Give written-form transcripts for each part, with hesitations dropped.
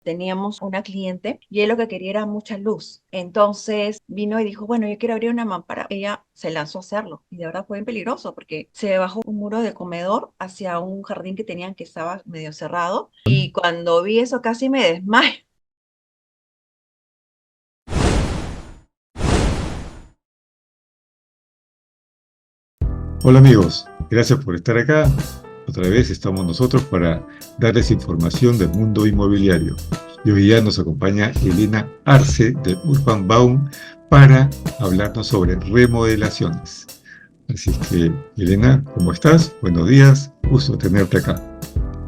Teníamos una cliente y él lo que quería era mucha luz. Entonces vino y dijo, bueno, yo quiero abrir una mampara. Ella se lanzó a hacerlo y de verdad fue bien peligroso porque se bajó un muro de comedor hacia un jardín que tenían que estaba medio cerrado y cuando vi eso casi me desmayo. Hola amigos, gracias por estar acá. Otra vez estamos nosotros para darles información del mundo inmobiliario. Y hoy día nos acompaña Elena Arce de Urban Baum para hablarnos sobre remodelaciones. Así que, Elena, ¿cómo estás? Buenos días, gusto tenerte acá.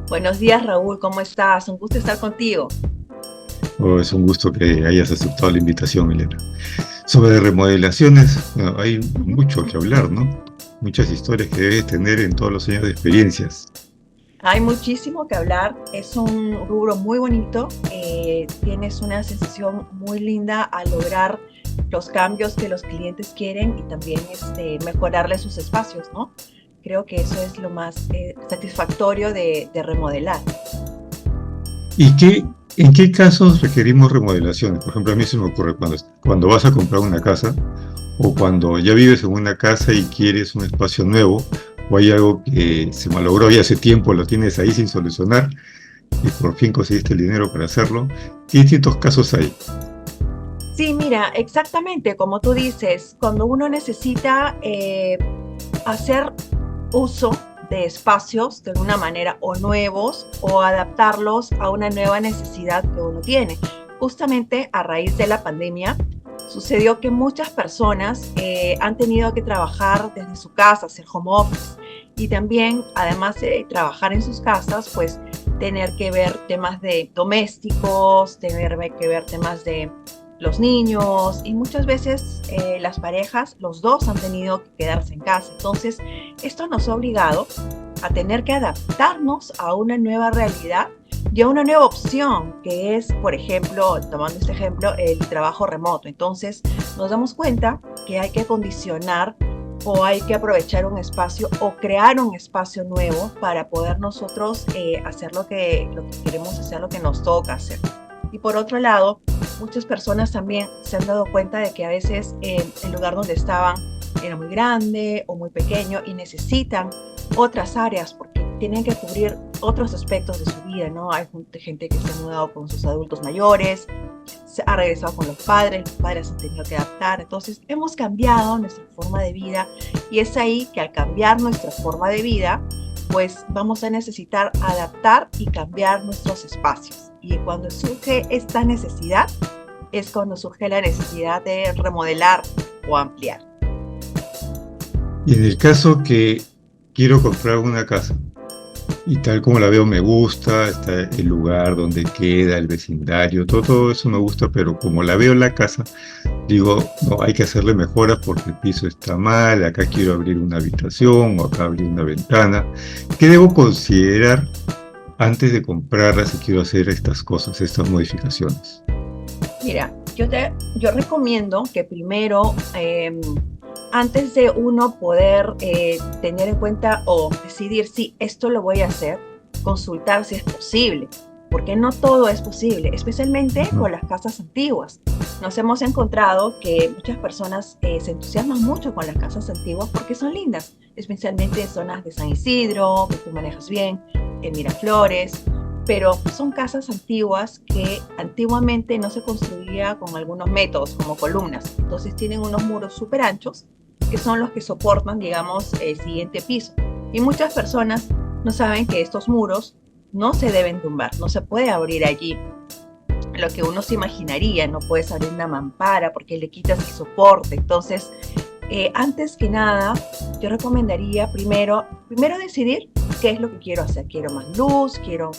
Buenos días, Raúl, ¿cómo estás? Un gusto estar contigo. Oh, es un gusto que hayas aceptado la invitación, Elena. Sobre remodelaciones, bueno, hay mucho que hablar, ¿no? Muchas historias que debes tener en todos los años de experiencias. Hay muchísimo que hablar, es un rubro muy bonito, tienes una sensación muy linda al lograr los cambios que los clientes quieren y también mejorarle sus espacios, ¿no? Creo que eso es lo más satisfactorio de remodelar. ¿Y en qué casos requerimos remodelaciones? Por ejemplo, a mí se me ocurre cuando vas a comprar una casa o cuando ya vives en una casa y quieres un espacio nuevo o hay algo que se malogró y hace tiempo lo tienes ahí sin solucionar y por fin conseguiste el dinero para hacerlo. ¿Qué distintos casos hay? Sí, mira, exactamente como tú dices, cuando uno necesita hacer uso de espacios de alguna manera o nuevos o adaptarlos a una nueva necesidad que uno tiene. Justamente a raíz de la pandemia sucedió que muchas personas han tenido que trabajar desde su casa, hacer home office y también, además de trabajar en sus casas, pues tener que ver temas de domésticos, tener que ver temas de los niños y muchas veces las parejas, los dos han tenido que quedarse en casa. Entonces, esto nos ha obligado a tener que adaptarnos a una nueva realidad y a una nueva opción, que es, por ejemplo, tomando este ejemplo, el trabajo remoto. Entonces, nos damos cuenta que hay que acondicionar o hay que aprovechar un espacio o crear un espacio nuevo para poder nosotros hacer lo que queremos hacer, lo que nos toca hacer. Y por otro lado, muchas personas también se han dado cuenta de que a veces el lugar donde estaban era muy grande o muy pequeño y necesitan otras áreas porque tienen que cubrir otros aspectos de su vida, ¿no? Hay gente que se ha mudado con sus adultos mayores, se ha regresado con los padres han tenido que adaptar, entonces hemos cambiado nuestra forma de vida y es ahí que al cambiar nuestra forma de vida, pues vamos a necesitar adaptar y cambiar nuestros espacios. Y cuando surge esta necesidad, es cuando surge la necesidad de remodelar o ampliar. Y en el caso que quiero comprar una casa, y tal como la veo me gusta, está el lugar donde queda, el vecindario, todo eso me gusta, pero como la veo en la casa, digo, no, hay que hacerle mejoras porque el piso está mal, acá quiero abrir una habitación o acá abrir una ventana. ¿Qué debo considerar antes de comprarla si quiero hacer estas cosas, estas modificaciones? Mira, yo recomiendo que primero, antes de uno poder tener en cuenta o decidir si esto lo voy a hacer, consultar si es posible, porque no todo es posible, especialmente Ujú. con las casas antiguas. Nos hemos encontrado que muchas personas se entusiasman mucho con las casas antiguas porque son lindas, especialmente en zonas de San Isidro, que tú manejas bien, en Miraflores, pero son casas antiguas que antiguamente no se construía con algunos métodos como columnas. Entonces tienen unos muros súper anchos que son los que soportan, digamos, el siguiente piso. Y muchas personas no saben que estos muros no se deben tumbar, no se puede abrir allí lo que uno se imaginaría, no puedes abrir una mampara porque le quitas el soporte. Entonces, antes que nada, yo recomendaría primero decidir qué es lo que quiero hacer. Quiero más luz, quiero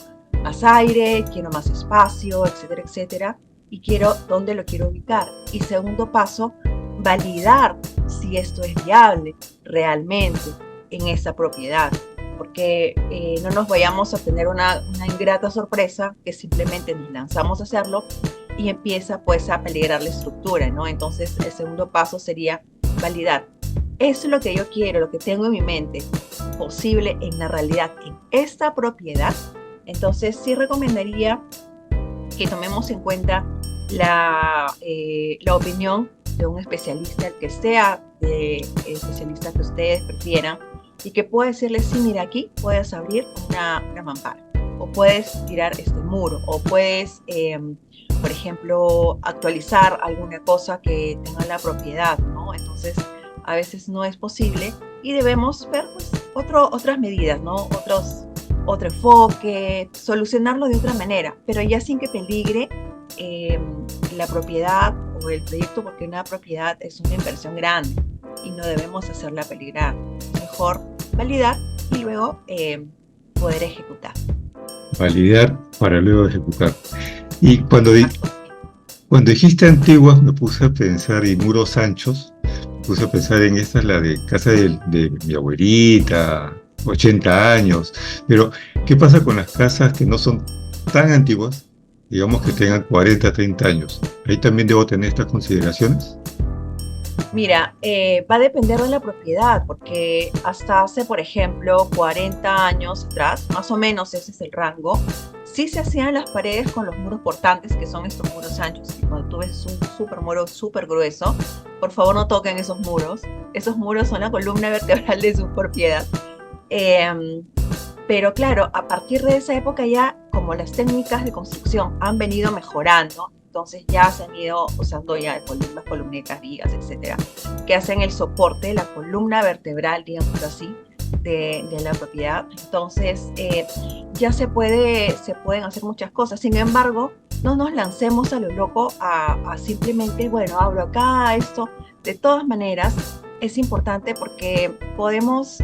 más aire, quiero más espacio, etcétera, etcétera. Y quiero dónde lo quiero ubicar. Y segundo paso, validar si esto es viable realmente en esa propiedad. Porque no nos vayamos a tener una ingrata sorpresa que simplemente nos lanzamos a hacerlo y empieza pues a peligrar la estructura, ¿no? Entonces el segundo paso sería validar. Eso es lo que yo quiero, lo que tengo en mi mente, posible en la realidad, en esta propiedad. Entonces sí recomendaría que tomemos en cuenta la opinión de un especialista, el que sea el especialista que ustedes prefieran, y que pueda decirles, sí, mira, aquí puedes abrir una mampara, o puedes tirar este muro, o puedes, por ejemplo, actualizar alguna cosa que tenga la propiedad, ¿no? Entonces, a veces no es posible y debemos ver pues, otras medidas, ¿no? Otro enfoque, solucionarlo de otra manera, pero ya sin que peligre eh, la propiedad o el proyecto, porque una propiedad es una inversión grande y no debemos hacerla peligrar. Es mejor validar y luego poder ejecutar. Validar para luego ejecutar. Y Exacto. cuando dijiste antiguas, me puse a pensar, y muros anchos, me puse a pensar en esta, la de casa de mi abuelita, 80 años. Pero, ¿qué pasa con las casas que no son tan antiguas? Digamos que tengan 40, 30 años. Ahí también debo tener estas consideraciones. Mira, va a depender de la propiedad, porque hasta hace, por ejemplo, 40 años atrás, más o menos ese es el rango, sí se hacían las paredes con los muros portantes, que son estos muros anchos. Y cuando tú ves un super muro súper grueso, por favor no toquen esos muros. Esos muros son la columna vertebral de su propiedad. Eh, pero claro, a partir de esa época ya, como las técnicas de construcción han venido mejorando, entonces ya se han ido usando ya columnas, columnetas, vigas, etcétera, que hacen el soporte, la columna vertebral, digamos así, de la propiedad. Entonces, ya se pueden hacer muchas cosas. Sin embargo, no nos lancemos a lo loco a simplemente, bueno, abro acá, esto. De todas maneras, es importante porque podemos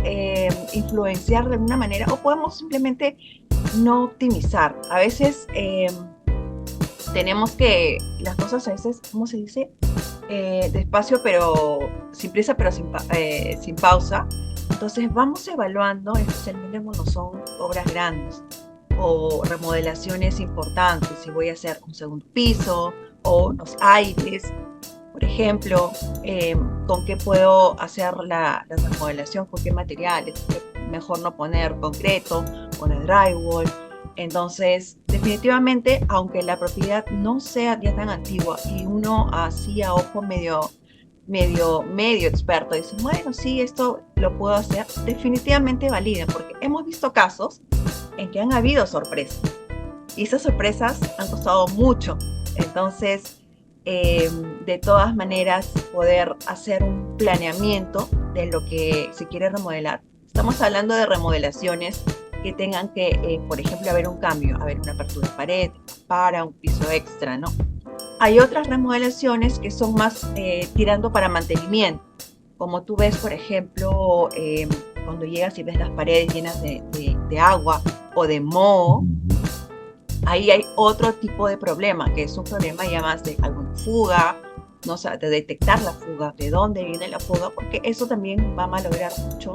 influenciar de alguna manera o podemos simplemente no optimizar. A veces tenemos que, las cosas a veces, ¿cómo se dice? Despacio, pero sin prisa, pero sin pausa. Entonces vamos evaluando, especialmente cuando son obras grandes o remodelaciones importantes, si voy a hacer un segundo piso o unos aires, por ejemplo, con qué puedo hacer la remodelación, con qué materiales, mejor no poner concreto, poner drywall. Entonces, definitivamente, aunque la propiedad no sea ya tan antigua y uno así a ojo medio experto dice, bueno, sí, esto lo puedo hacer, definitivamente valida, porque hemos visto casos en que han habido sorpresas y esas sorpresas han costado mucho. Entonces, de todas maneras, poder hacer un planeamiento de lo que se quiere remodelar. Estamos hablando de remodelaciones que tengan que, por ejemplo, haber un cambio, haber una apertura de pared, para un piso extra, ¿no? Hay otras remodelaciones que son más tirando para mantenimiento, como tú ves, por ejemplo, cuando llegas y ves las paredes llenas de agua o de moho, ahí hay otro tipo de problema, que es un problema ya más de alguna fuga, no sé, de detectar la fuga, de dónde viene la fuga, porque eso también va a malograr mucho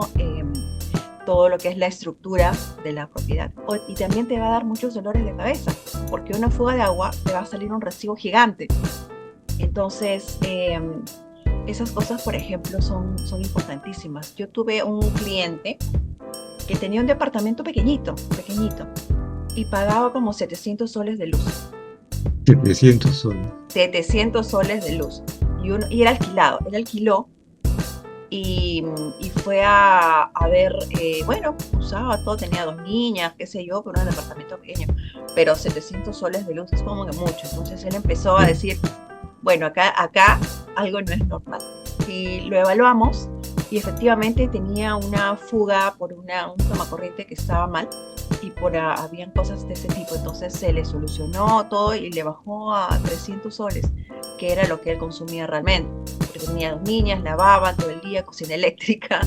todo lo que es la estructura de la propiedad. Y también te va a dar muchos dolores de cabeza, porque una fuga de agua te va a salir un recibo gigante. Entonces, esas cosas, por ejemplo, son importantísimas. Yo tuve un cliente que tenía un departamento pequeñito, y pagaba como 700 soles de luz. 700 soles. 700 soles de luz. Y era alquilado. Él alquiló y fue a ver, bueno, usaba todo, tenía dos niñas, qué sé yo, pero era un departamento pequeño. Pero 700 soles de luz es como que mucho. Entonces él empezó a decir, bueno, acá algo no es normal. Y lo evaluamos y efectivamente tenía una fuga por un tomacorriente que estaba mal y habían cosas de ese tipo. Entonces se le solucionó todo y le bajó a 300 soles, que era lo que él consumía realmente. Porque tenía dos niñas, lavaba todo el día, cocina eléctrica,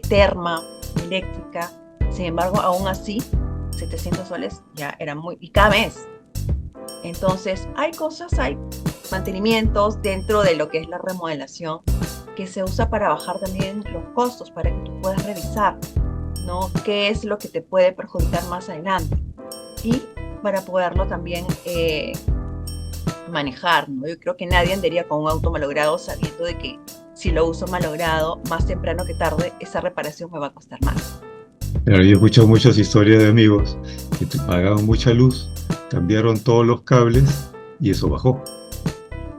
terma eléctrica. Sin embargo, aún así, 700 soles ya era muy... y cada mes. Entonces, hay mantenimientos dentro de lo que es la remodelación que se usa para bajar también los costos, para que tú puedas revisar, ¿no? Qué es lo que te puede perjudicar más adelante y para poderlo también manejar, ¿no? Yo creo que nadie andaría con un auto malogrado sabiendo de que si lo uso malogrado, más temprano que tarde, esa reparación me va a costar más. Pero yo he escuchado muchas historias de amigos que pagaban mucha luz cambiaron todos los cables y eso bajó.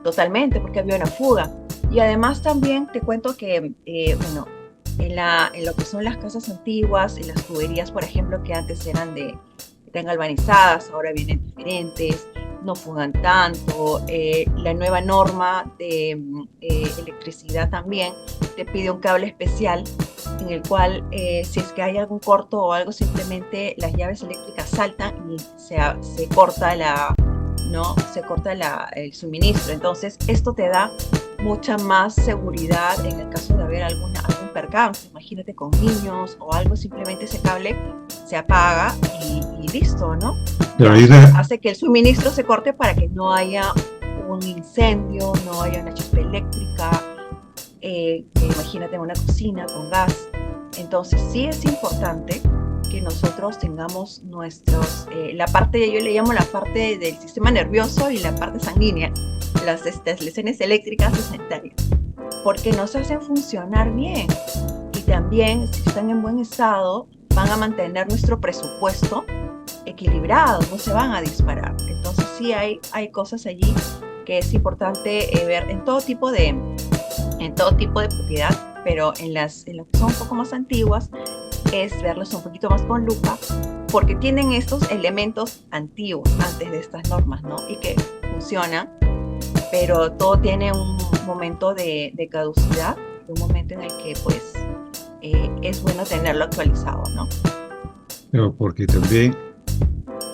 Totalmente, porque había una fuga. Y además también te cuento que, bueno, en lo que son las casas antiguas, en las tuberías, por ejemplo, que antes eran galvanizadas, ahora vienen diferentes, no fugan tanto. La nueva norma de electricidad también te pide un cable especial en el cual si es que hay algún corto o algo, simplemente las llaves eléctricas saltan y se corta ¿no? Se corta el suministro. Entonces, esto te da mucha más seguridad en el caso de haber algún percance. Imagínate con niños o algo, simplemente ese cable se apaga y listo, ¿no? Pero Ya hay una, hace que el suministro se corte para que no haya un incendio, no haya una chispa eléctrica. Imagínate en una cocina con gas. Entonces sí es importante que nosotros tengamos la parte, yo le llamo la parte del sistema nervioso y la parte sanguínea, las lesiones eléctricas y sanitarias, porque nos hacen funcionar bien. Y también, si están en buen estado, van a mantener nuestro presupuesto equilibrado, no se van a disparar. Entonces sí hay cosas allí que es importante ver en todo tipo de propiedad, pero en las que son un poco más antiguas es verlos un poquito más con lupa, porque tienen estos elementos antiguos antes de estas normas, ¿no? Y que funcionan, pero todo tiene un momento de caducidad, un momento en el que pues es bueno tenerlo actualizado, ¿no? pero porque también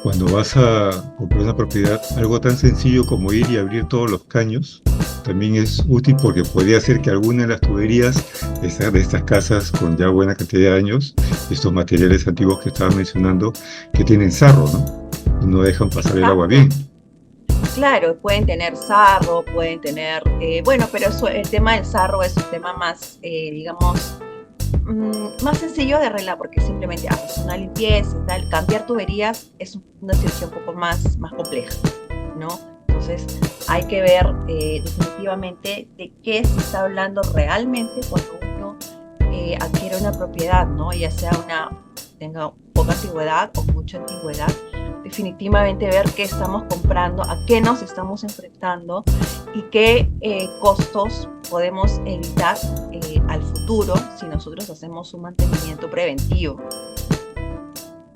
cuando vas a comprar una propiedad, algo tan sencillo como ir y abrir todos los caños, también es útil porque podría ser que alguna de las tuberías de estas casas con ya buena cantidad de años, estos materiales antiguos que estaba mencionando, que tienen sarro, ¿no? Y no dejan pasar el agua Exacto. bien. Claro, pueden tener sarro, pueden tener, bueno, pero el tema del sarro es un tema más, digamos, más sencillo de arreglar, porque simplemente haces una limpieza y tal. Cambiar tuberías es una situación un poco más compleja, ¿no? Entonces hay que ver definitivamente de qué se está hablando realmente cuando uno adquiere una propiedad, ¿no? Ya sea tenga poca antigüedad o mucha antigüedad. Definitivamente ver qué estamos comprando, a qué nos estamos enfrentando y qué costos podemos evitar al futuro si nosotros hacemos un mantenimiento preventivo.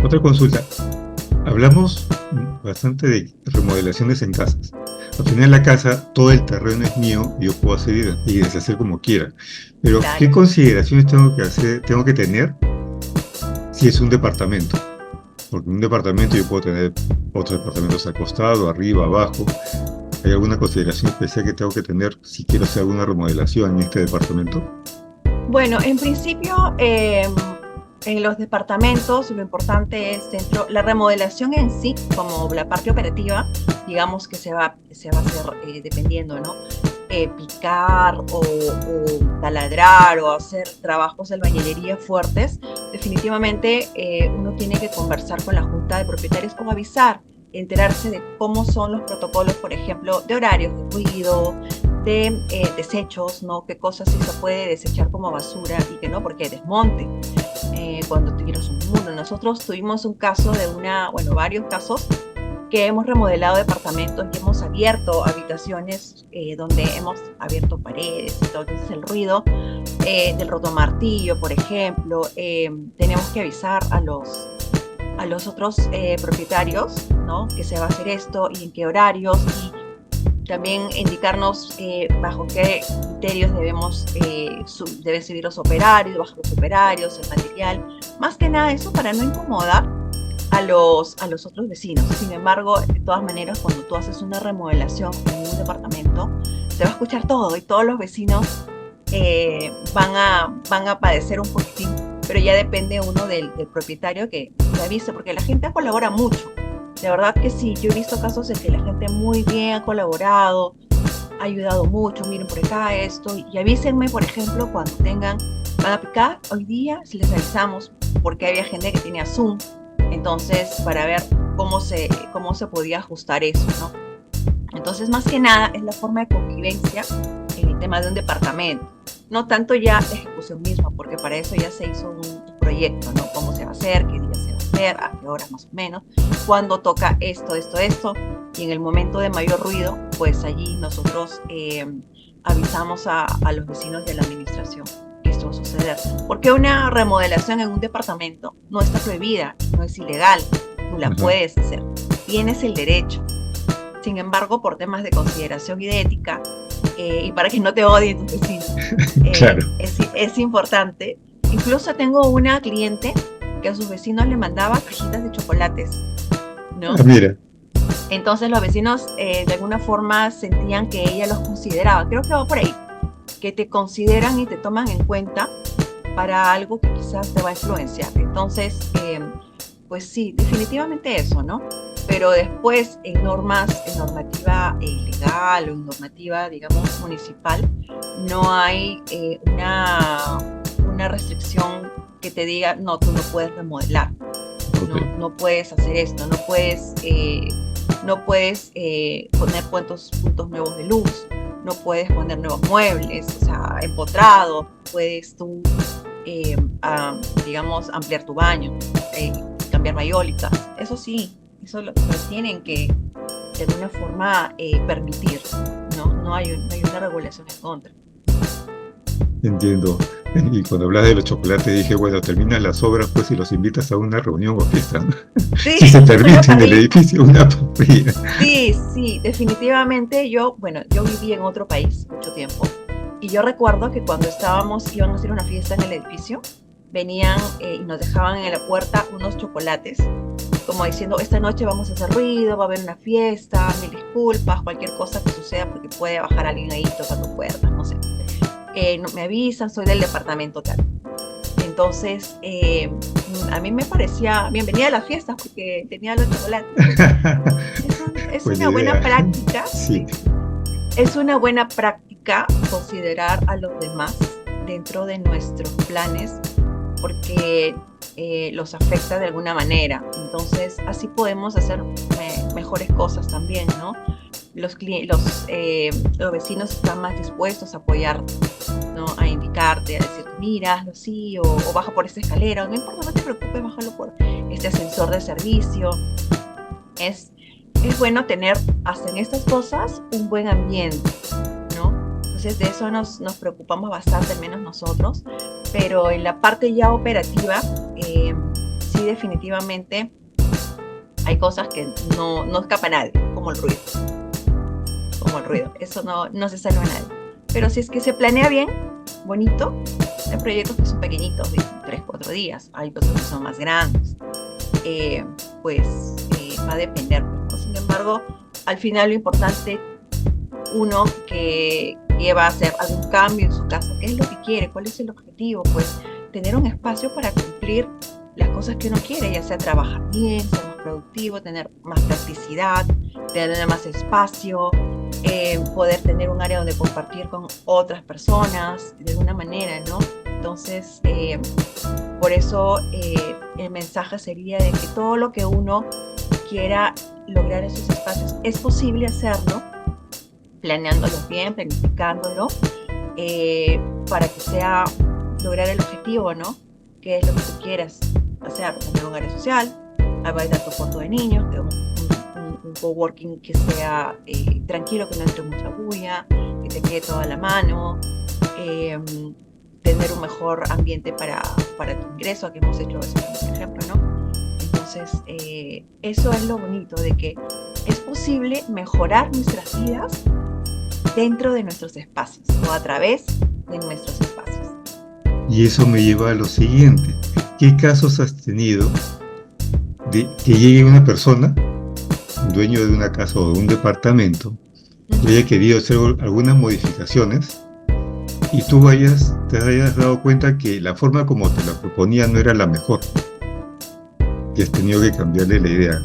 Otra consulta. Hablamos bastante de remodelaciones en casas. Al final la casa, todo el terreno es mío, yo puedo hacer y deshacer como quiera. Pero, ¿qué Claro. consideraciones tengo que tener si es un departamento? Porque en un departamento yo puedo tener otros departamentos al costado, arriba, abajo. ¿Hay alguna consideración especial que tengo que tener si quiero hacer alguna remodelación en este departamento? Bueno, en principio, en los departamentos lo importante es la remodelación en sí, como la parte operativa, digamos que se va a hacer dependiendo, ¿no? Picar o taladrar o hacer trabajos de albañilería fuertes. Definitivamente uno tiene que conversar con la junta de propietarios o avisar, enterarse de cómo son los protocolos, por ejemplo, de horarios de ruido, de desechos, ¿no? Qué cosas sí se puede desechar como basura y que no, porque hay desmonte. Cuando tuvieras un muro, nosotros tuvimos un caso bueno, varios casos que hemos remodelado departamentos y hemos abierto habitaciones donde hemos abierto paredes y todo. Entonces el ruido del rotomartillo, por ejemplo, tenemos que avisar a los otros propietarios, ¿no? Que se va a hacer esto y en qué horarios, y también indicarnos bajo qué criterios deben subir los operarios, bajar los operarios, el material. Más que nada eso para no incomodar a los otros vecinos. Sin embargo, de todas maneras, cuando tú haces una remodelación en un departamento, se va a escuchar todo y todos los vecinos van a padecer un poquitín, pero ya depende uno del propietario que avise, porque la gente colabora mucho. De verdad que sí, yo he visto casos en que la gente muy bien ha colaborado, ha ayudado mucho, miren por acá esto, y avísenme, por ejemplo, cuando van a picar hoy día, si les avisamos, porque había gente que tenía Zoom, entonces para ver cómo se podía ajustar eso, ¿no? Entonces, más que nada, es la forma de convivencia en el tema de un departamento, no tanto ya la ejecución misma, porque para eso ya se hizo un proyecto, ¿no? Cómo se va a hacer, qué día se va a hacer. hacer, a qué horas más o menos, cuando toca esto, esto, esto, y en el momento de mayor ruido, pues allí nosotros avisamos a los vecinos de la administración que esto va a suceder. Porque una remodelación en un departamento no está prohibida, no es ilegal, tú la Ajá. puedes hacer, tienes el derecho. Sin embargo, por temas de consideración y de ética, y para que no te odien tus vecinos, Claro. es importante. Incluso tengo una cliente que a sus vecinos le mandaba cajitas de chocolates, Ah, ¿no? mira, Entonces los vecinos de alguna forma sentían que ella los consideraba. Creo que va por ahí, que te consideran y te toman en cuenta para algo que quizás te va a influenciar. Entonces, pues sí, definitivamente eso, ¿no? Pero después en normativa legal o en normativa, digamos, municipal, no hay una restricción que te diga, no, tú no puedes remodelar, ok. no puedes hacer esto, no puedes poner puntos nuevos de luz, no puedes poner nuevos muebles, o sea, empotrado, puedes tú, eh, digamos, ampliar tu baño, eh, cambiar mayólicas, eso sí, eso lo tienen que de alguna forma permitir, ¿no? No hay una regulación en contra. Entiendo. Y cuando hablas de los chocolates dije, bueno, terminas las obras pues y los invitas a una reunión o fiesta, ¿no? Sí, Si se una permite en el parrilla. edificio una papilla. Sí, sí, definitivamente bueno, yo viví en otro país mucho tiempo y yo recuerdo que cuando iban a hacer una fiesta en el edificio, venían y nos dejaban en la puerta unos chocolates, como diciendo, esta noche vamos a hacer ruido, va a haber una fiesta, mil disculpas, cualquier cosa que suceda porque puede bajar alguien ahí tocando puertas, no sé. No, me avisan, soy del departamento tal. Entonces, a mí me parecía bienvenida a las fiestas porque tenía los chocolates. Es Buena una buena idea. práctica, Sí, sí. Es una buena práctica considerar a los demás dentro de nuestros planes porque los afecta de alguna manera. Entonces, así podemos hacer mejores cosas también, ¿no? Los vecinos están más dispuestos a apoyar, ¿no? A indicarte, a decir, mira, hazlo así, o baja por esta escalera, o no importa, no te preocupes, bájalo por este ascensor de servicio. Es, es bueno tener, hasta en estas cosas, un buen ambiente, ¿no? Entonces de eso nos preocupamos bastante, al menos nosotros, pero en la parte ya operativa, sí definitivamente hay cosas que no escapa a nadie, como el ruido, eso no se salva a nadie. Pero si es que se planea bien, bonito, hay proyectos que son pequeñitos, de 3, 4 días, hay cosas que son más grandes, eh, pues va a depender, ¿no? Sin embargo, al final lo importante, uno que va a hacer algún cambio en su casa, ¿qué es lo que quiere? ¿Cuál es el objetivo? Pues tener un espacio para cumplir las cosas que uno quiere, ya sea trabajar bien, ser más productivo, tener más practicidad, tener más espacio, poder tener un área donde compartir con otras personas de alguna manera, ¿no? Entonces, por eso el mensaje sería de que todo lo que uno quiera lograr esos espacios es posible hacerlo, planeándolo bien, planificándolo, para que sea lograr el objetivo, ¿no? Que es lo que tú quieras hacer, tener un área social, habilitar tu cuarto de niños, un coworking que sea tranquilo, que no entre mucha bulla, que te quede toda la mano, eh, tener un mejor ambiente para tu ingreso, que hemos hecho eso, por ejemplo, ¿no? Entonces, eso es lo bonito, de que es posible mejorar nuestras vidas dentro de nuestros espacios o a través de nuestros espacios. y eso me lleva a lo siguiente. ¿Qué casos has tenido de que llegue una persona, dueño de una casa o de un departamento, y haya querido hacer algunas modificaciones y tú te hayas dado cuenta que la forma como te la proponía no era la mejor, y has tenido que cambiarle la idea?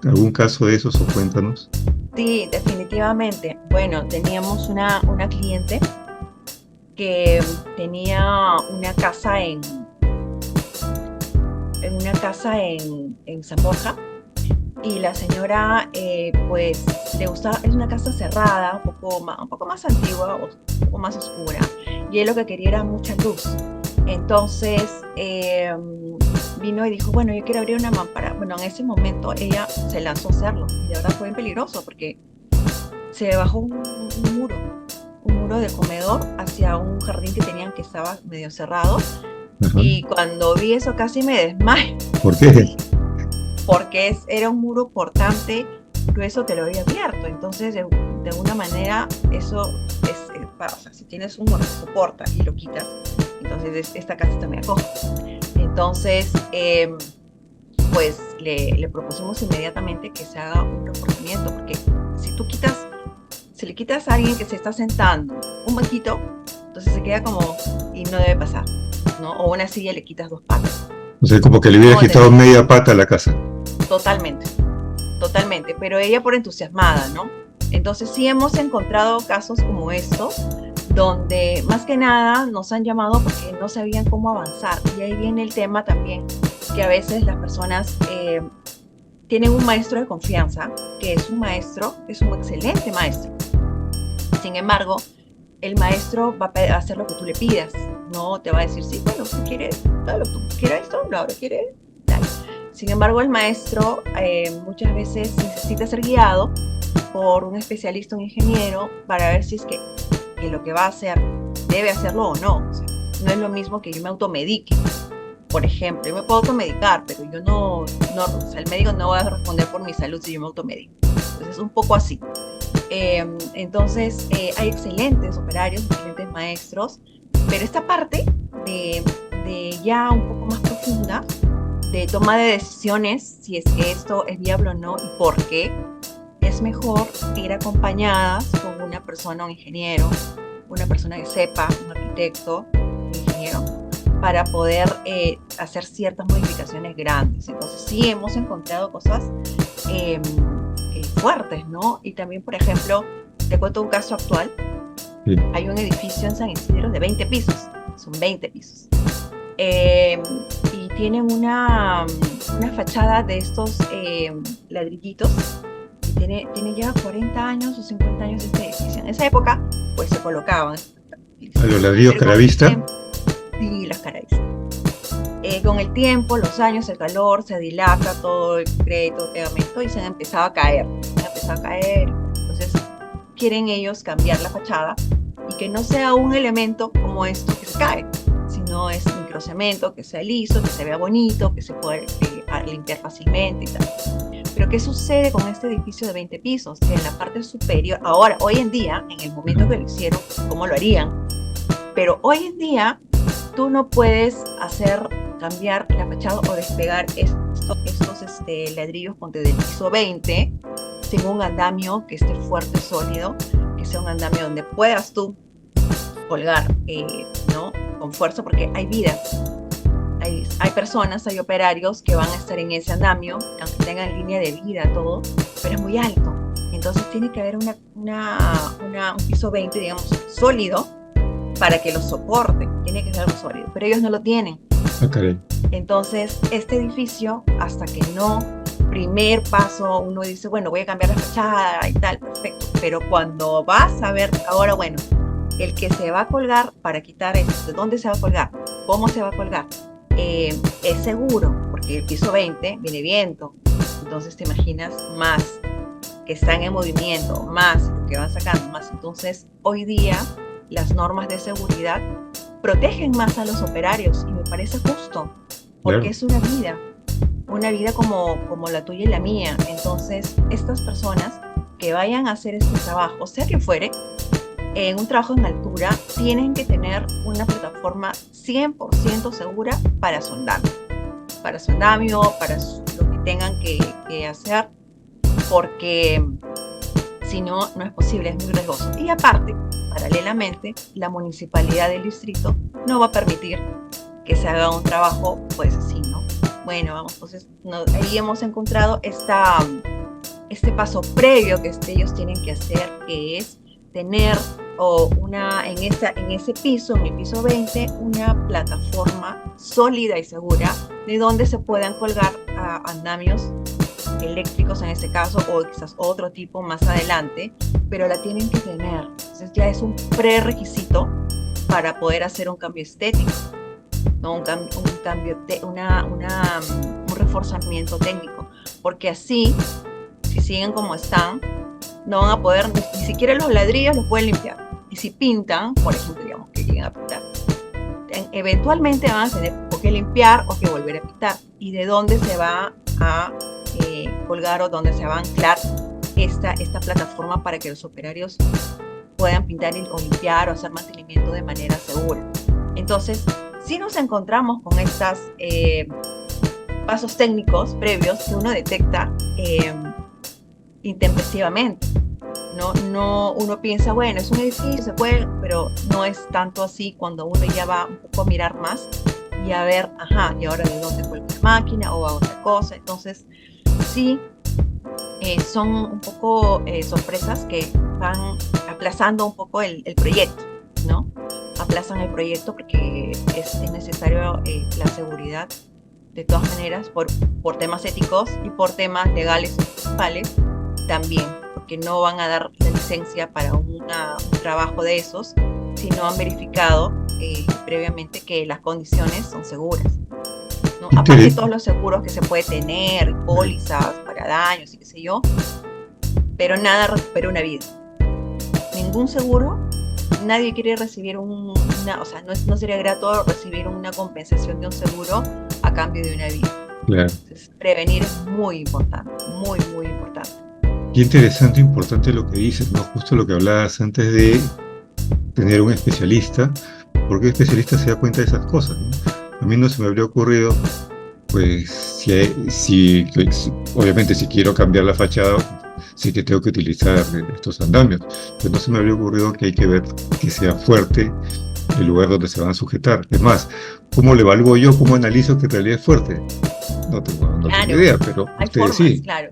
¿Algún caso de esos o cuéntanos? Sí, definitivamente. Bueno, teníamos una cliente que tenía una casa en San Borja, y la señora pues le gustaba, es una casa cerrada, un poco más antigua, un poco más oscura, y él lo que quería era mucha luz. Entonces vino y dijo, bueno, yo quiero abrir una mampara. Bueno, en ese momento ella se lanzó a hacerlo y de verdad fue bien peligroso porque se bajó un muro de comedor hacia un jardín que tenían que estaba medio cerrado Ajá. y cuando vi eso casi me desmayo ¿Por qué? porque era un muro portante grueso que lo había abierto, entonces de alguna manera eso o sea, si tienes un muro que soporta y lo quitas, entonces esta casa está media coja. Entonces, pues le propusimos inmediatamente que se haga un reforzamiento, porque si tú si le quitas a alguien que se está sentando un banquito, entonces se queda como, y no debe pasar, ¿no? O una silla le quitas dos patas. O sea, como que le hubiera No, quitado media pata a la casa. totalmente, totalmente, pero ella por entusiasmada, ¿no? Entonces sí hemos encontrado casos como estos, donde más que nada nos han llamado porque no sabían cómo avanzar. Y ahí viene el tema también, que a veces las personas tienen un maestro de confianza, que es un maestro, es un excelente maestro. Sin embargo, el maestro va a hacer lo que tú le pidas, no te va a decir, sí, bueno, tú quieres, claro, tú quieres esto, no, ahora quieres, dale. Sin embargo, el maestro muchas veces necesita ser guiado por un especialista, un ingeniero, para ver si es que lo que va a hacer debe hacerlo o no. O sea, no es lo mismo que yo me automedique. Por ejemplo, yo me puedo automedicar, pero yo o sea, el médico no va a responder por mi salud si yo me automedico. Entonces es un poco así. Entonces hay excelentes operarios, excelentes maestros, pero esta parte de ya un poco más profunda, de toma de decisiones, si es que esto es viable o no y por qué, es mejor ir acompañadas con una persona, un ingeniero, una persona que sepa, un arquitecto, un ingeniero, para poder hacer ciertas modificaciones grandes. Entonces sí hemos encontrado cosas fuertes, ¿no? Y también, por ejemplo, te cuento un caso actual. Sí. Hay un edificio en San Isidro de 20 pisos, son 20 pisos. Y tienen una fachada de estos ladrillitos. Tiene ya 40 años o 50 años este edificio. En esa época, pues se colocaban ¿A los ladrillos caravista? Sí, las caravistas. Con el tiempo, los años, el calor, se dilata todo el concreto, el pegamento y se han empezado a caer. Entonces, quieren ellos cambiar la fachada y que no sea un elemento como esto que se cae, sino es microcemento, que sea liso, que se vea bonito, que se pueda limpiar fácilmente y tal. Pero ¿qué sucede con este edificio de 20 pisos? Que en la parte superior, ahora, hoy en día, en el momento que lo hicieron, ¿cómo lo harían? Pero hoy en día, tú no puedes cambiar la fachada o despegar estos ladrillos, ponte del piso 20, sin un andamio que esté fuerte, sólido, que sea un andamio donde puedas tú colgar, ¿no? Con fuerza, porque hay vidas. Hay personas, hay operarios que van a estar en ese andamio, aunque tengan línea de vida, todo, pero es muy alto. Entonces tiene que haber un piso 20, digamos, sólido, para que lo soporte. Tiene que ser algo sólido, pero ellos no lo tienen. Okay. Entonces, este edificio, hasta que no, primer paso, uno dice, bueno, voy a cambiar la fachada y tal, perfecto. Pero cuando vas a ver, ahora, bueno, el que se va a colgar para quitar esto, ¿de dónde se va a colgar? ¿Cómo se va a colgar? Es seguro, porque el piso 20 viene viento, entonces te imaginas más que están en movimiento, más que van sacando, más. Entonces, hoy día, las normas de seguridad protegen más a los operarios y me parece justo, porque claro, es una vida como la tuya y la mía. Entonces, estas personas que vayan a hacer este trabajo, sea que fuere, en un trabajo en altura, tienen que tener una plataforma 100% segura para su andamio, para lo que tengan que hacer, porque si no, no es posible, es muy riesgoso. Y aparte, paralelamente, la municipalidad del distrito no va a permitir que se haga un trabajo, pues así, ¿no? Bueno, vamos, entonces ahí hemos encontrado este paso previo que ellos tienen que hacer, que es tener en ese piso, en el piso 20, una plataforma sólida y segura de donde se puedan colgar andamios eléctricos en este caso, o quizás otro tipo más adelante, pero la tienen que tener. Entonces ya es un prerequisito para poder hacer un cambio estético. ¿no? Un cambio, un reforzamiento técnico, porque así, si siguen como están, no van a poder, ni siquiera los ladrillos los pueden limpiar. Y si pintan, por ejemplo, digamos que lleguen a pintar, eventualmente van a tener o que limpiar o que volver a pintar. ¿Y de dónde se va a colgar o dónde se va a anclar esta plataforma para que los operarios puedan pintar o limpiar o hacer mantenimiento de manera segura? Entonces, si nos encontramos con estos pasos técnicos previos que uno detecta intempestivamente. No, uno piensa, bueno, es un edificio, se puede, pero no es tanto así cuando uno ya va un poco a mirar más y a ver, ajá, y ahora de dónde fue la máquina o a otra cosa. Entonces, sí, son un poco sorpresas que van aplazando un poco el proyecto, ¿no? Aplazan el proyecto porque es necesario la seguridad de todas maneras por temas éticos y por temas legales y municipales también, porque no van a dar la licencia para un trabajo de esos si no han verificado previamente que las condiciones son seguras, ¿no? Aparte de todos los seguros que se puede tener, pólizas para daños y qué sé yo, pero nada recupera una vida. Ningún seguro, nadie quiere recibir o sea, no sería grato recibir una compensación de un seguro a cambio de una vida. Claro. Entonces, prevenir es muy importante, muy, muy importante. Qué interesante e importante lo que dices, ¿no? Justo lo que hablabas antes de tener un especialista, porque el especialista se da cuenta de esas cosas, ¿no? A mí no se me habría ocurrido, pues, obviamente si quiero cambiar la fachada, sí que tengo que utilizar estos andamios, pero no se me habría ocurrido que hay que ver que sea fuerte el lugar donde se van a sujetar. Es más, ¿cómo lo evalúo yo? ¿Cómo analizo que en realidad es fuerte? No tengo idea, pero hay ustedes formas, sí. Claro.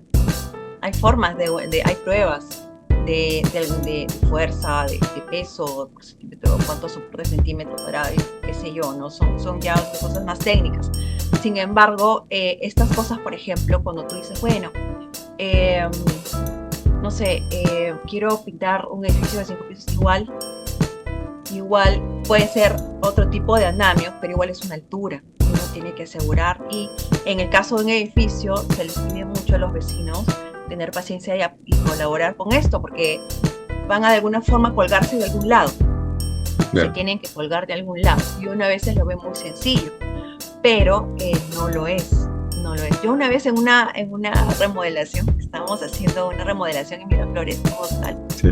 Hay formas, hay pruebas de fuerza, de peso por centímetro, cuánto soporte centímetro para, qué sé yo, ¿no? Son ya cosas más técnicas. Sin embargo, estas cosas, por ejemplo, cuando tú dices, bueno, no sé, quiero pintar un edificio de 5 pisos igual puede ser otro tipo de andamio, pero igual es una altura que uno tiene que asegurar. Y en el caso de un edificio, se les pide mucho a los vecinos tener paciencia y colaborar con esto, porque van a de alguna forma colgarse de algún lado. Claro. Se tienen que colgar de algún lado. Y uno a veces lo ve muy sencillo, pero no lo es. Yo una vez en una remodelación, estábamos haciendo una remodelación en Miraflores, sí.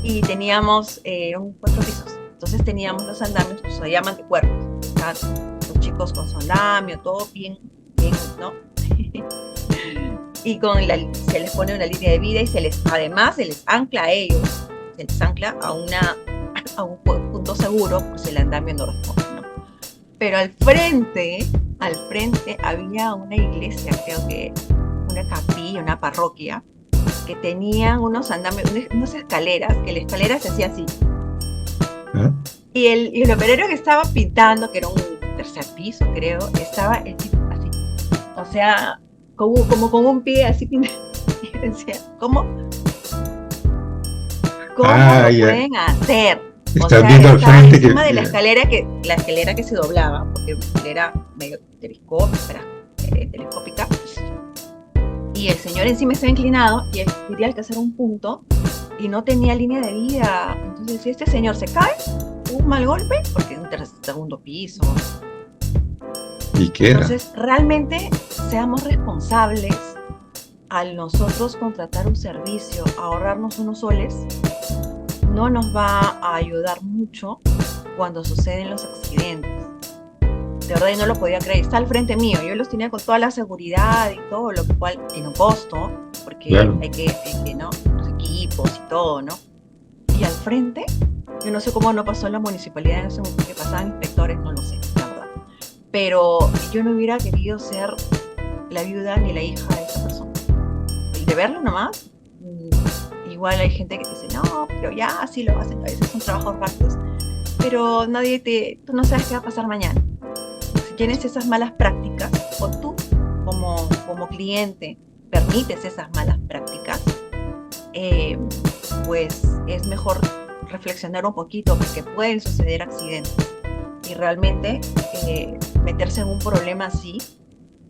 Y teníamos 4 pisos. Entonces teníamos los andamios, se llaman de cuerpos. Los chicos con su andamio, todo bien, ¿no? Y se les pone una línea de vida y además se les ancla a ellos, se les ancla a un punto seguro, pues el andamio no responde, ¿no? Pero al frente había una iglesia, creo que una capilla, una parroquia, que tenían unos andamios, unas escaleras, que la escalera se hacía así. ¿Ah? Y el operario que estaba pintando, que era un 3er piso, creo, estaba el tipo así. O sea, como con un pie así pintado. Y decía, ¿cómo lo pueden hacer? Están viendo al frente encima de la escalera que se doblaba, porque era una escalera medio telescópica. Y el señor encima estaba inclinado y él quería alcanzar un punto y no tenía línea de vida. Entonces, si este señor se cae, un mal golpe, porque es un 2º piso. ¿Y qué era? Entonces, realmente seamos responsables al nosotros contratar un servicio, ahorrarnos unos soles, no nos va a ayudar mucho cuando suceden los accidentes. De verdad yo no lo podía creer, está al frente mío, yo los tenía con toda la seguridad y todo, lo cual tiene un costo, porque claro, hay que ¿no? Los equipos y todo, ¿no? Y al frente, yo no sé cómo no pasó en la municipalidad en ese momento, que pasaban inspectores, no lo sé, la verdad. Pero yo no hubiera querido ser la viuda ni la hija de esa persona. El de verlo nomás, igual hay gente que te dice, no, pero ya así lo hacen, a veces son trabajos rápidos, pero tú no sabes qué va a pasar mañana. Si tienes esas malas prácticas, o tú como cliente permites esas malas prácticas, pues es mejor reflexionar un poquito, porque pueden suceder accidentes. Y realmente meterse en un problema así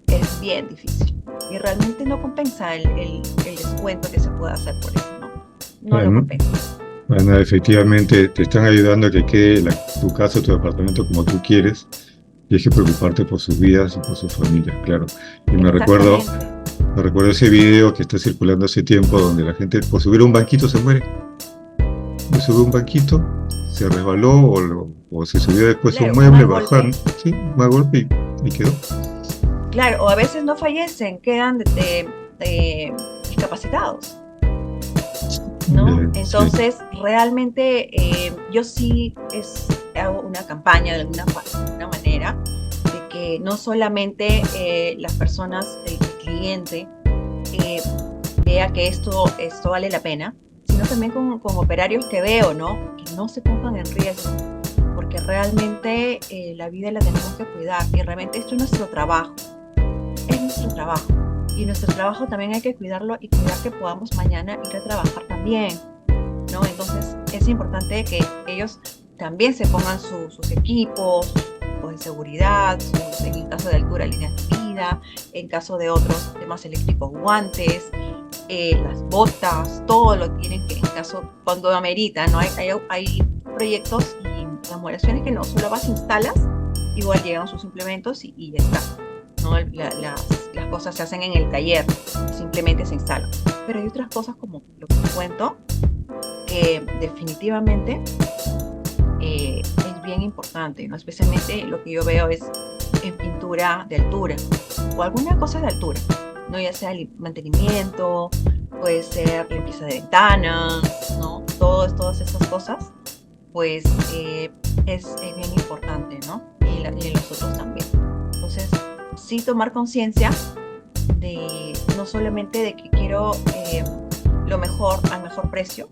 es bien difícil. Y realmente no compensa el descuento que se pueda hacer por eso, ¿no? No lo Bueno, compensa. bueno, efectivamente te están ayudando a que quede tu casa, tu departamento como tú quieres, y hay que preocuparte por sus vidas y por sus familias, claro. Y Exactamente. me recuerdo ese video que está circulando hace tiempo donde la gente por subir a un banquito se muere. Y sube un banquito, se resbaló o se subió después a un Claro, un mueble, mal golpe. bajaron, sí, un mal golpe y quedó. Claro, o a veces no fallecen, quedan discapacitados, ¿no? Sí, Entonces, realmente yo sí hago una campaña de alguna manera de que no solamente las personas, el cliente, eh, vea que esto vale la pena, sino también con operarios que veo, ¿no? Que no se pongan en riesgo, porque realmente la vida la tenemos que cuidar y realmente esto es nuestro trabajo, es nuestro trabajo. Y nuestro trabajo también hay que cuidarlo y cuidar que podamos mañana ir a trabajar también, ¿no? Entonces es importante que ellos también se pongan sus equipos, pues, de seguridad, en el caso de altura, líneas de vida, en caso de otros temas eléctricos, guantes, las botas, todo lo tienen que, en caso, cuando amerita, ¿no? Hay proyectos y remodelaciones que no, solo vas, instalas, igual llegan sus implementos y ya está, ¿no? Las cosas se hacen en el taller, simplemente se instalan. Pero hay otras cosas como lo que te cuento, que definitivamente es bien importante, ¿no? Especialmente lo que yo veo es en pintura de altura o alguna cosa de altura, ¿no? Ya sea el mantenimiento, puede ser limpieza de ventanas, ¿no? Todas esas cosas, pues es bien importante, ¿no? Y los otros también. Entonces, sí tomar conciencia de no solamente de que quiero lo mejor al mejor precio,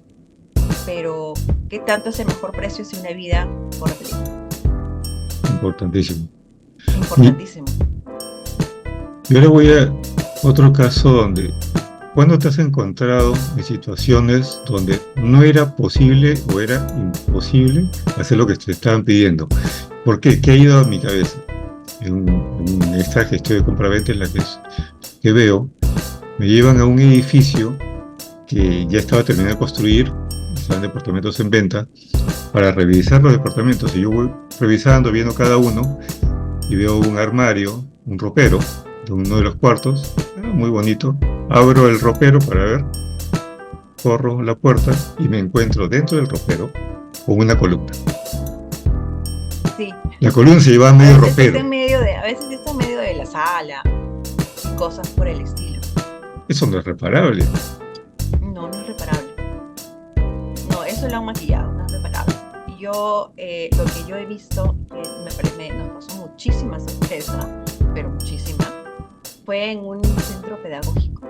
pero ¿qué tanto es el mejor precio si una vida corre peligro? importantísimo. Y, Importantísimo. y ahora voy a otro caso donde, ¿cuándo te has encontrado en situaciones donde no era posible o era imposible hacer lo que te estaban pidiendo? ¿Por qué? ¿Qué ha ido a mi cabeza? En esta gestión de compraventa en la que veo, me llevan a un edificio que ya estaba terminado de construir, estaban departamentos en venta, para revisar los departamentos. Y yo voy revisando, viendo cada uno, y veo un armario, un ropero, de uno de los cuartos, muy bonito. Abro el ropero para ver, corro la puerta y me encuentro dentro del ropero con una columna. Sí, La columna se llevaba medio ropero. a veces está en medio de la sala y cosas por el estilo. Eso no es reparable. No, no es reparable. No, eso lo han maquillado, no es reparable. Y yo, lo que yo he visto, que nos pasó muchísima sorpresa, pero muchísima, fue en un centro pedagógico.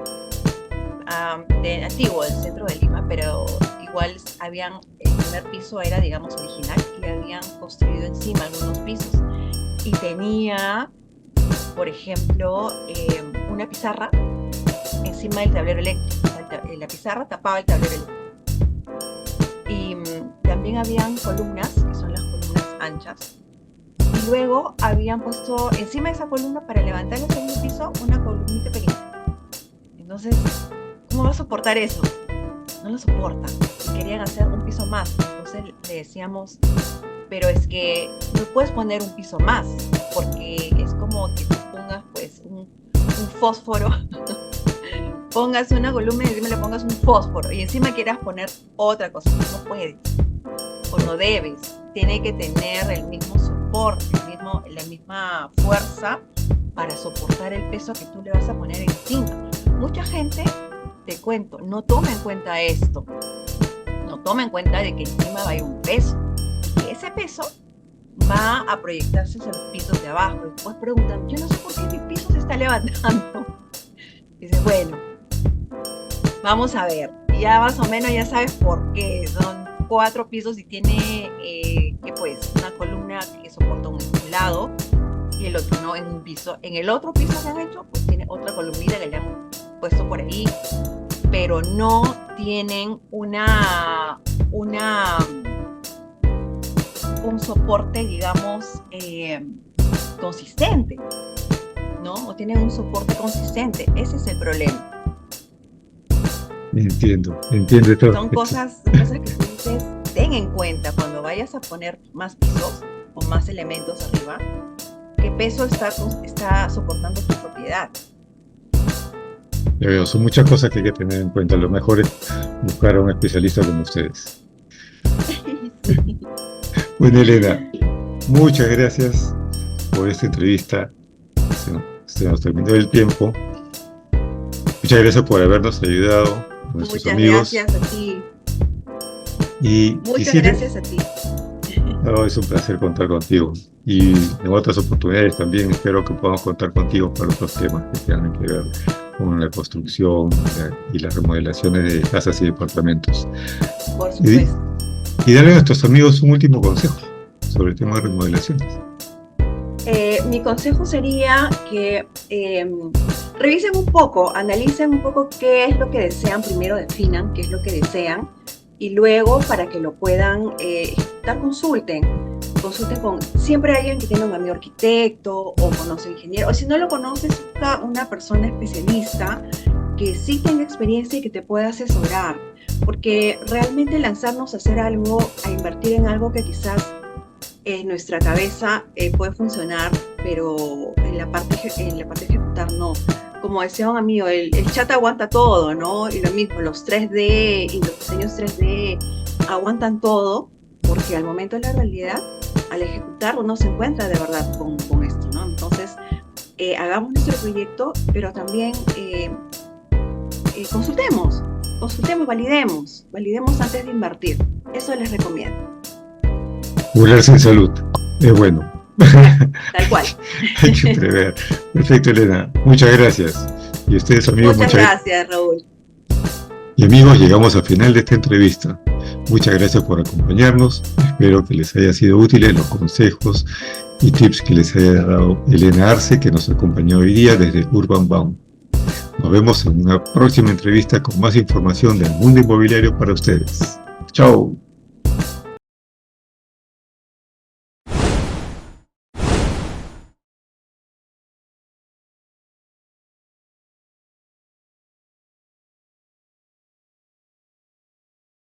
De antiguo, el centro de Lima, pero igual el primer piso era, digamos, original y habían construido encima algunos pisos. Y tenía, por ejemplo, una pizarra encima del tablero eléctrico. La pizarra tapaba el tablero eléctrico. Y también habían columnas, que son las columnas anchas. Y luego habían puesto encima de esa columna, para levantar el segundo piso, una columnita pequeña. Entonces, ¿cómo va a soportar eso? No lo soportan. Y querían hacer un piso más. Entonces le decíamos, pero es que no puedes poner un piso más, porque es como que tú pongas pues un fósforo, pongas una columna y encima le pongas un fósforo y encima quieras poner otra cosa. No puedes o no debes. Tiene que tener el mismo soporte, la misma fuerza para soportar el peso que tú le vas a poner encima. Mucha gente, te cuento, no toma en cuenta esto. No toma en cuenta de que encima va a ir un peso. Y que ese peso va a proyectarse hacia los pisos de abajo. Y después preguntan, yo no sé por qué mi piso se está levantando. Dices, bueno, vamos a ver. Ya más o menos ya sabes por qué. Son 4 pisos y tiene pues una columna que soporta un lado y el otro no en un piso. En el otro piso que han hecho, pues tiene otra columnita que le han puesto por ahí, pero no tienen una un soporte, digamos, consistente, ¿no? O tienen un soporte consistente. Ese es el problema. Entiendo Son cosas que tú dices, ten en cuenta cuando vayas a poner más pisos o más elementos arriba, qué peso está soportando tu propiedad. Ya veo, son muchas cosas que hay que tener en cuenta. Lo mejor es buscar a un especialista como ustedes. Sí. Bueno, Elena, muchas gracias por esta entrevista. Se nos terminó el tiempo. Muchas gracias por habernos ayudado, a nuestros Muchas amigos. gracias a ti. Y Muchas gracias a ti. Oh, es un placer contar contigo. Y en otras oportunidades también espero que podamos contar contigo para otros temas que tengan que ver con la construcción y las remodelaciones de casas y departamentos. Por supuesto. Y darle a nuestros amigos un último consejo sobre el tema de remodelaciones. Mi consejo sería que revisen un poco, analicen un poco qué es lo que desean, primero definan qué es lo que desean y luego para que lo puedan ejecutar consulten con siempre alguien que tenga un amigo arquitecto o conoce ingeniero, o si no lo conoces, busca una persona especialista que sí tenga experiencia y que te pueda asesorar, porque realmente lanzarnos a hacer algo, a invertir en algo que quizás en nuestra cabeza puede funcionar, pero en la parte de ejecutar no. Como decía un amigo, el chat aguanta todo, ¿no? Y lo mismo, los 3D y los diseños 3D aguantan todo, porque al momento de la realidad, al ejecutar, uno se encuentra de verdad con esto, ¿no? Entonces, hagamos nuestro proyecto, pero también consultemos, validemos antes de invertir. Eso les recomiendo. Curarse en salud, es bueno. Tal cual. Hay que prever. Perfecto, Elena. Muchas gracias. Y ustedes, amigos, muchas gracias, Raúl. Y amigos, llegamos al final de esta entrevista. Muchas gracias por acompañarnos. Espero que les haya sido útiles los consejos y tips que les haya dado Elena Arce, que nos acompañó hoy día desde Urban Bound. Nos vemos en una próxima entrevista con más información del mundo inmobiliario para ustedes. Chao.